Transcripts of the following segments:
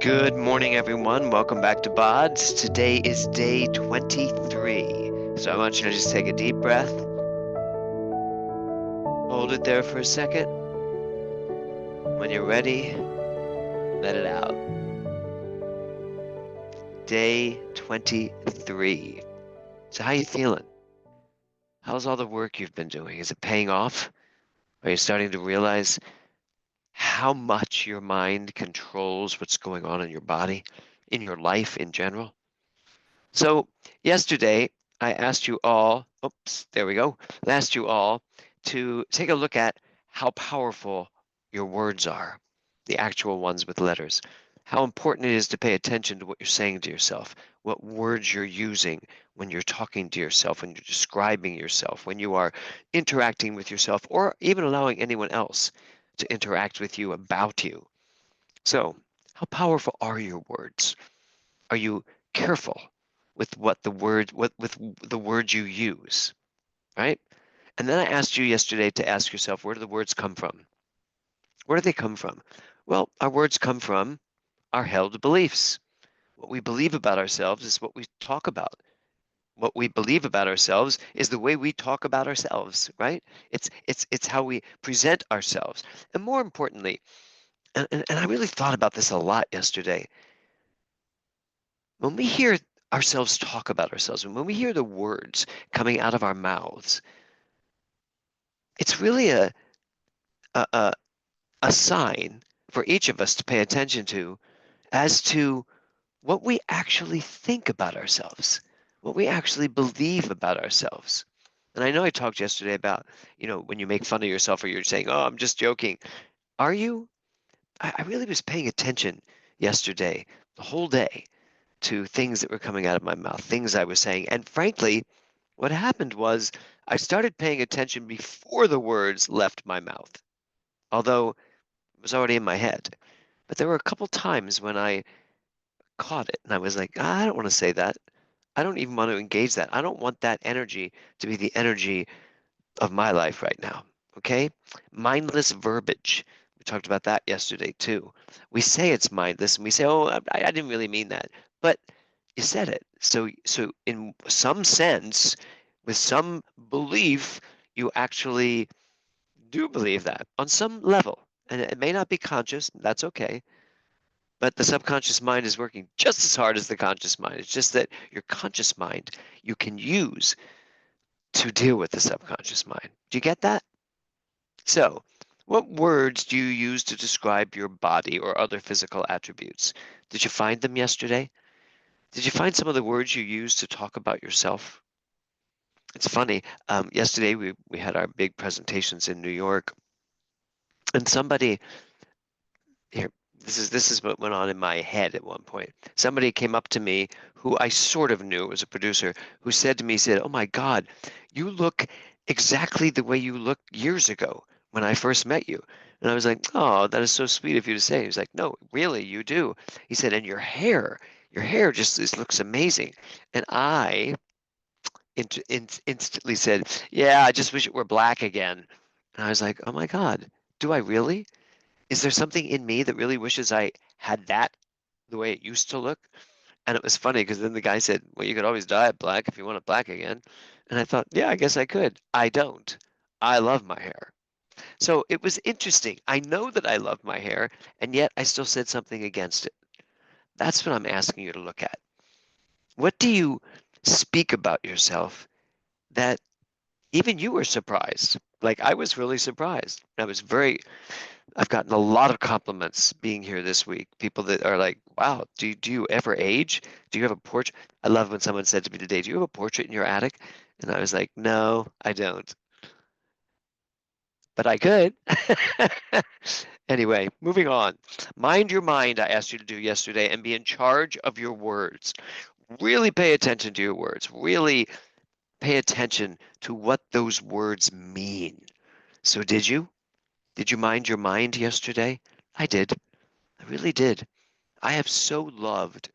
Good morning, everyone. Welcome back to BODS. Today is day 23. So I want you to just take a deep breath, hold it there for a second. When you're ready, let it out. Day 23. So how you feeling? How's all the work you've been doing? Is it paying off? Are you starting to realize how much your mind controls what's going on in your body, in your life in general? So yesterday, I asked you all, oops, there we go. I asked you all to take a look at how powerful your words are, the actual ones with letters. How important it is to pay attention to what you're saying to yourself, what words you're using when you're talking to yourself, when you're describing yourself, when you are interacting with yourself, or even allowing anyone else to interact with you about you. So, how powerful are your words? Are you careful with what with the words you use, right? And then I asked you yesterday to ask yourself, where do the words come from? Where do they come from? Well, our words come from our held beliefs. What we believe about ourselves is what we talk about. What we believe about ourselves is the way we talk about ourselves, right? It's how we present ourselves. And more importantly, and I really thought about this a lot yesterday, when we hear ourselves talk about ourselves, and when we hear the words coming out of our mouths, it's really a, a, a sign for each of us to pay attention to as to what we actually think about ourselves, what we actually believe about ourselves. And I know I talked yesterday about, when you make fun of yourself or you're saying, oh, I'm just joking. Are you? I really was paying attention yesterday, the whole day, to things that were coming out of my mouth, things I was saying. And frankly, what happened was I started paying attention before the words left my mouth, although it was already in my head. But there were a couple times when I caught it and I was like, I don't want to say that. I don't even want to engage that. I don't want that energy to be the energy of my life right now. Okay? Mindless verbiage. We talked about that yesterday too. We say it's mindless and we say, oh, I didn't really mean that. But you said it. So in some sense, with some belief, you actually do believe that on some level. And it may not be conscious, that's okay. But the subconscious mind is working just as hard as the conscious mind. It's just that your conscious mind you can use to deal with the subconscious mind. Do you get that? So, what words do you use to describe your body or other physical attributes? Did you find them yesterday? Did you find some of the words you use to talk about yourself? It's funny. Yesterday we had our big presentations in New York, and somebody here. This is what went on in my head at one point. Somebody came up to me who I sort of knew was a producer who said to me, said, "Oh my God, you look exactly the way you looked years ago when I first met you." And I was like, "Oh, that is so sweet of you to say." He was like, "No, really, you do." He said, "And your hair just looks amazing." And I instantly said, "Yeah, I just wish it were black again." And I was like, "Oh my God, do I really? Is there something in me that really wishes I had that the way it used to look?" And it was funny because then the guy said, "Well, you could always dye it black if you want it black again." And I thought, yeah, I guess I could. I don't. I love my hair. So it was interesting. I know that I love my hair, and yet I still said something against it. That's what I'm asking you to look at. What do you speak about yourself that even you were surprised? Like I was really surprised. I've gotten a lot of compliments being here this week. People that are like, wow, do you ever age? Do you have a portrait? I love when someone said to me today, do you have a portrait in your attic? And I was like, no, I don't. But I could. Anyway, moving on. Mind your mind, I asked you to do yesterday, and be in charge of your words. Really pay attention to your words. Really pay attention to what those words mean. So did you? Did you mind your mind yesterday? I did. I really did. I have so loved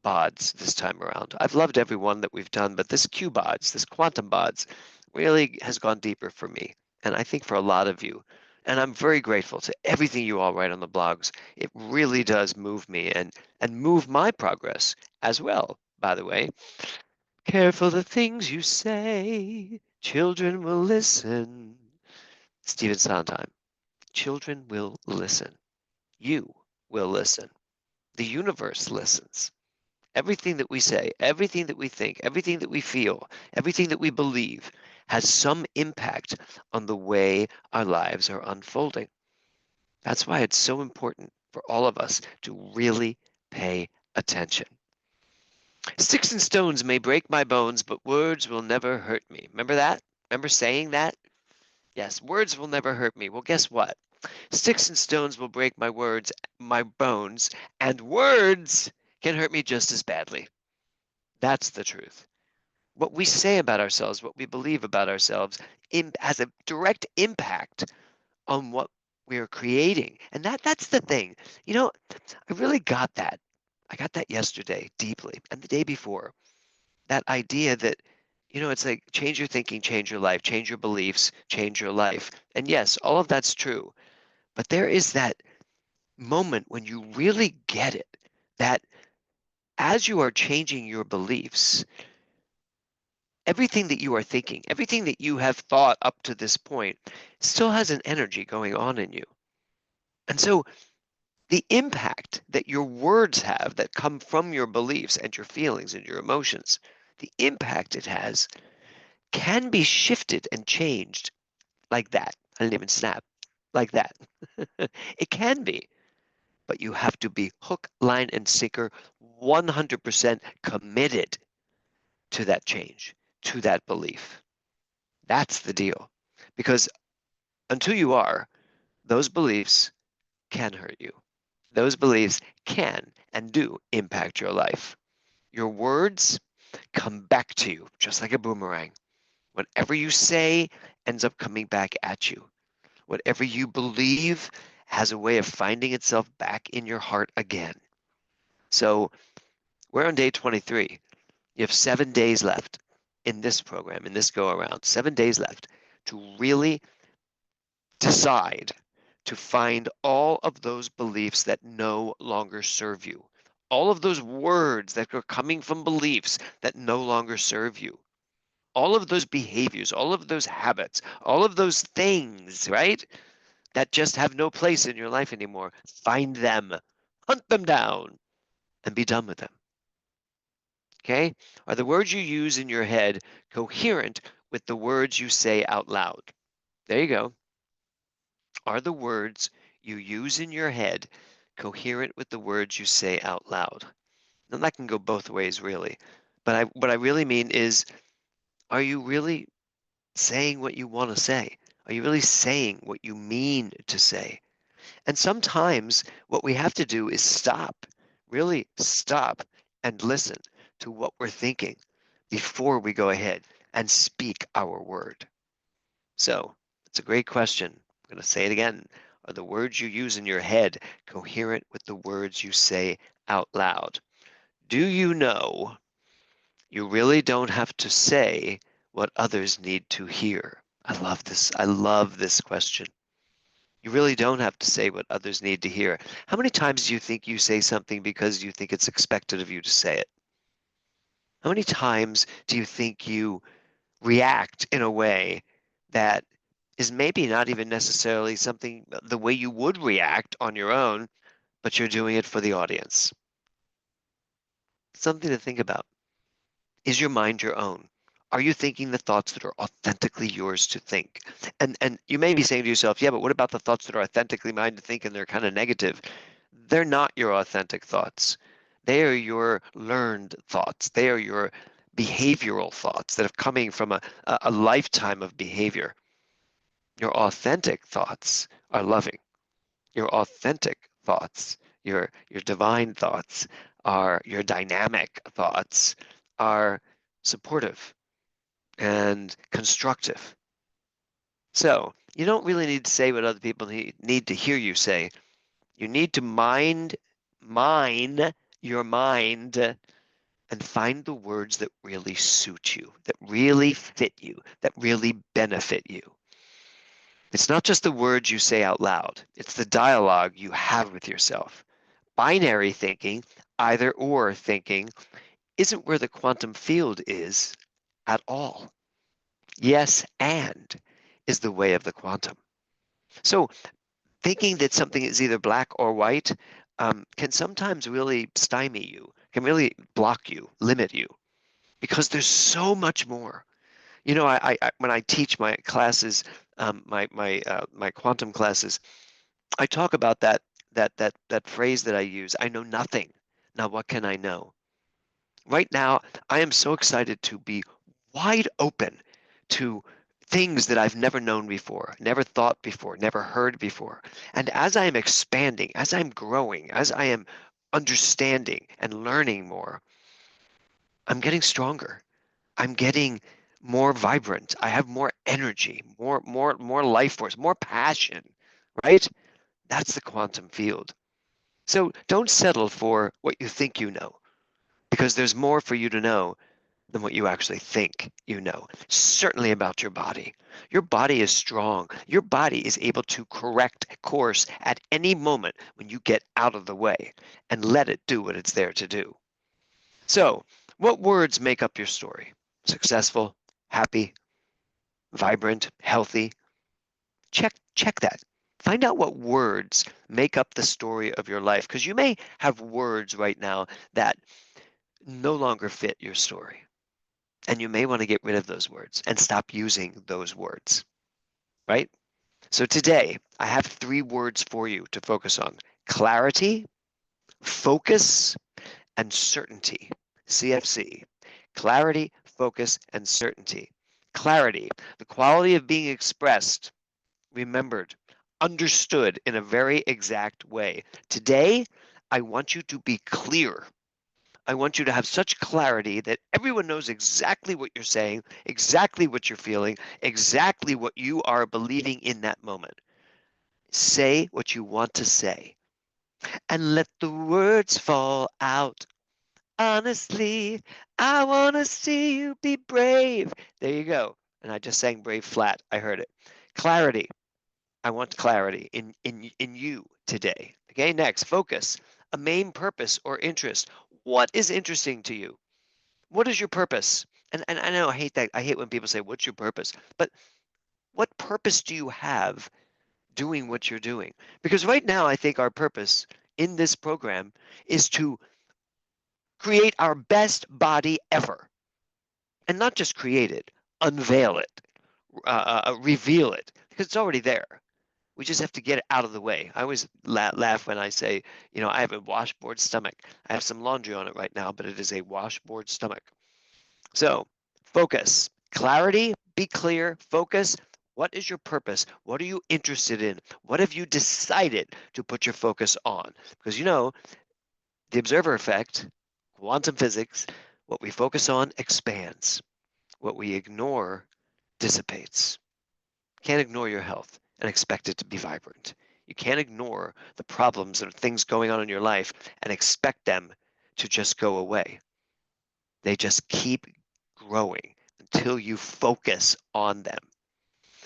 BODS this time around. I've loved every one that we've done, but this Q-BODS, this quantum BODS, really has gone deeper for me. And I think for a lot of you. And I'm very grateful to everything you all write on the blogs. It really does move me and move my progress as well, by the way. Careful the things you say, children will listen. Stephen Sondheim. Children will listen. You will listen. The universe listens. Everything that we say, everything that we think, everything that we feel, everything that we believe has some impact on the way our lives are unfolding. That's why it's so important for all of us to really pay attention. Sticks and stones may break my bones, but words will never hurt me. Remember that? Remember saying that? Yes, words will never hurt me. Well, guess what? Sticks and stones will break my words, my bones, and words can hurt me just as badly. That's the truth. What we say about ourselves, what we believe about ourselves, has a direct impact on what we are creating. And that's the thing. You know, I really got that. I got that yesterday deeply and the day before. That idea that, it's like change your thinking, change your life, change your beliefs, change your life. And yes, all of that's true. But there is that moment when you really get it, that as you are changing your beliefs, everything that you are thinking, everything that you have thought up to this point still has an energy going on in you. And so the impact that your words have that come from your beliefs and your feelings and your emotions, the impact it has can be shifted and changed like that. I didn't even snap like that. It can be, but you have to be hook, line, and sinker 100% committed to that change, to that belief. That's the deal. Because until you are, those beliefs can hurt you. Those beliefs can and do impact your life. Your words come back to you just like a boomerang. Whatever you say ends up coming back at you. Whatever you believe has a way of finding itself back in your heart again. So we're on day 23. You have 7 days left in this program, in this go around, 7 days left to really decide to find all of those beliefs that no longer serve you. All of those words that are coming from beliefs that no longer serve you. All of those behaviors, all of those habits, all of those things, right? That just have no place in your life anymore. Find them, hunt them down, and be done with them. Okay? Are the words you use in your head coherent with the words you say out loud? There you go. Are the words you use in your head coherent with the words you say out loud? And that can go both ways, really. But what I really mean is, are you really saying what you want to say? Are you really saying what you mean to say? And sometimes what we have to do is stop, really stop and listen to what we're thinking before we go ahead and speak our word. So it's a great question. I'm going to say it again. Are the words you use in your head coherent with the words you say out loud? Do you know you really don't have to say what others need to hear? I love this. I love this question. You really don't have to say what others need to hear. How many times do you think you say something because you think it's expected of you to say it? How many times do you think you react in a way that is maybe not even necessarily something the way you would react on your own, but you're doing it for the audience? Something to think about. Is your mind your own? Are you thinking the thoughts that are authentically yours to think? And you may be saying to yourself, yeah, but what about the thoughts that are authentically mine to think and they're kind of negative? They're not your authentic thoughts. They are your learned thoughts. They are your behavioral thoughts that are coming from a lifetime of behavior. Your authentic thoughts are loving. Your authentic thoughts, your divine thoughts, are your dynamic thoughts, are supportive and constructive. So you don't really need to say what other people need to hear you say. You need to mine your mind and find the words that really suit you, that really fit you, that really benefit you. It's not just the words you say out loud, it's the dialogue you have with yourself. Binary thinking, either or thinking, isn't where the quantum field is at all. Yes, and is the way of the quantum. So thinking that something is either black or white can sometimes really stymie you, can really block you, limit you, because there's so much more. You know, when I teach my classes, my quantum classes, I talk about that phrase that I use. I know nothing. Now what can I know? Right now, I am so excited to be wide open to things that I've never known before, never thought before, never heard before. And as I am expanding, as I'm growing, as I am understanding and learning more, I'm getting stronger. I'm getting more vibrant. I have more energy, more life force, more passion, right? That's the quantum field. So don't settle for what you think you know, because there's more for you to know than what you actually think you know. Certainly about your body. Your body is strong. Your body is able to correct course at any moment when you get out of the way and let it do what it's there to do. So, what words make up your story? Successful, happy, vibrant, healthy? Check that. Find out what words make up the story of your life, because you may have words right now that no longer fit your story. And you may want to get rid of those words and stop using those words, right? So today, I have 3 words for you to focus on: clarity, focus, and certainty. CFC. Clarity, focus, and certainty. Clarity, the quality of being expressed, remembered, understood in a very exact way. Today, I want you to be clear. I want you to have such clarity that everyone knows exactly what you're saying, exactly what you're feeling, exactly what you are believing in that moment. Say what you want to say and let the words fall out. Honestly, I want to see you be brave. There you go. And I just sang brave flat. I heard it. Clarity. I want clarity in you today. Okay, next, focus. A main purpose or interest. What is interesting to you? What is your purpose? And I know I hate that. I hate when people say, "What's your purpose?" But what purpose do you have doing what you're doing? Because right now, I think our purpose in this program is to create our best body ever, and not just create it, unveil it, reveal it, because it's already there. We just have to get it out of the way. I always laugh when I say, I have a washboard stomach. I have some laundry on it right now, but it is a washboard stomach. So focus, clarity, be clear, focus. What is your purpose? What are you interested in? What have you decided to put your focus on? Because the observer effect, quantum physics, what we focus on expands. What we ignore dissipates. Can't ignore your health and expect it to be vibrant. You can't ignore the problems and things going on in your life and expect them to just go away. They just keep growing until you focus on them.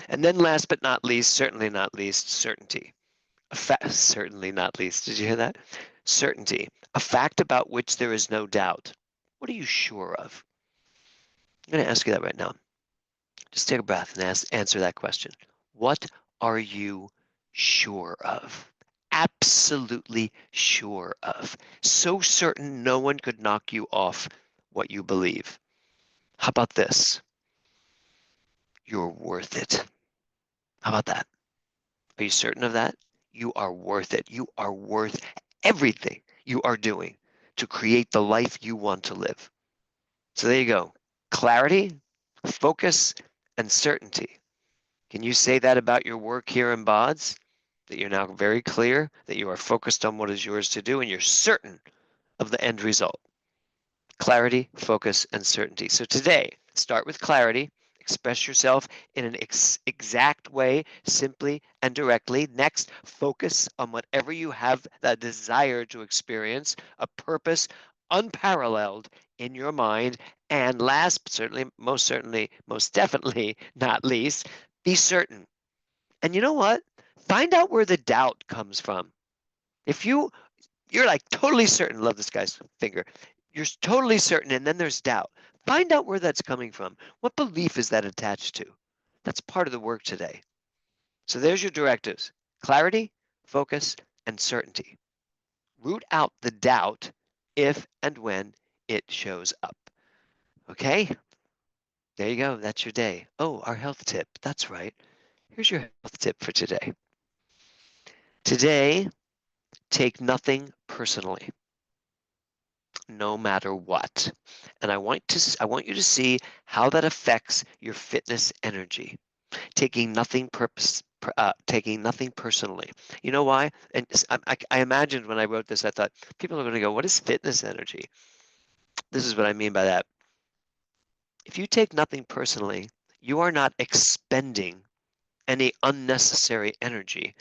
And then last but not least, certainly not least, certainty. Certainly not least. Did you hear that? Certainty. A fact about which there is no doubt. What are you sure of? I'm going to ask you that right now. Just take a breath and answer that question. What are you sure of? Absolutely sure of. So certain no one could knock you off what you believe. How about this? You're worth it. How about that? Are you certain of that? You are worth it. You are worth everything you are doing to create the life you want to live. So there you go. Clarity, focus, and certainty. Can you say that about your work here in BODS? That you're now very clear, that you are focused on what is yours to do, and you're certain of the end result. Clarity, focus, and certainty. So today, start with clarity. Express yourself in an exact way, simply and directly. Next, focus on whatever you have the desire to experience, a purpose unparalleled in your mind. And last, but certainly, most definitely, not least, be certain. And you know what? Find out where the doubt comes from. If you're like totally certain, love this guy's finger. You're totally certain, and then there's doubt. Find out where that's coming from. What belief is that attached to? That's part of the work today. So there's your directives: clarity, focus, and certainty. Root out the doubt if and when it shows up. Okay? There you go. That's your day. Oh, our health tip. That's right. Here's your health tip for today. Today, take nothing personally, no matter what. And I want you to see how that affects your fitness energy. Taking nothing personally. You know why? And I imagined when I wrote this, I thought people are going to go, "What is fitness energy?" This is what I mean by that. If you take nothing personally, you are not expending any unnecessary energy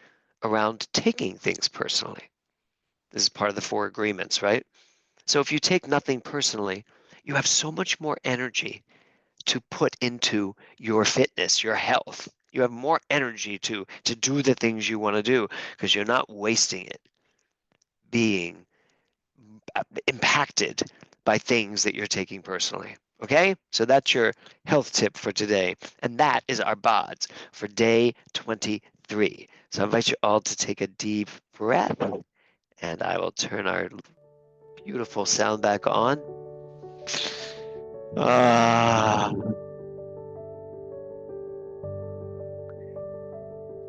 around taking things personally. This is part of the 4 agreements, right? So if you take nothing personally, you have so much more energy to put into your fitness, your health. You have more energy to do the things you want to do because you're not wasting it being impacted by things that you're taking personally. Okay? So that's your health tip for today. And that is our BODS for day 23. So I invite you all to take a deep breath, and I will turn our beautiful sound back on.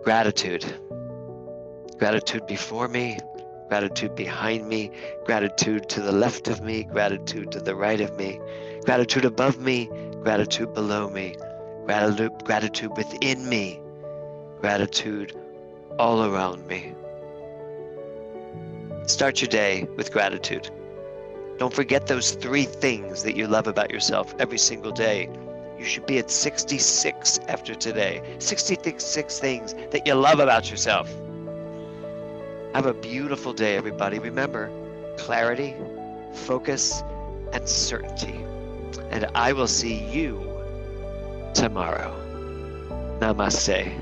Gratitude. Gratitude before me, gratitude behind me, gratitude to the left of me, gratitude to the right of me, gratitude above me, gratitude below me, gratitude within me, gratitude all around me. Start your day with gratitude. Don't forget those 3 things that you love about yourself every single day. You should be at 66 after today. 66 things that you love about yourself. Have a beautiful day, everybody. Remember, clarity, focus, and certainty. And I will see you tomorrow. Namaste.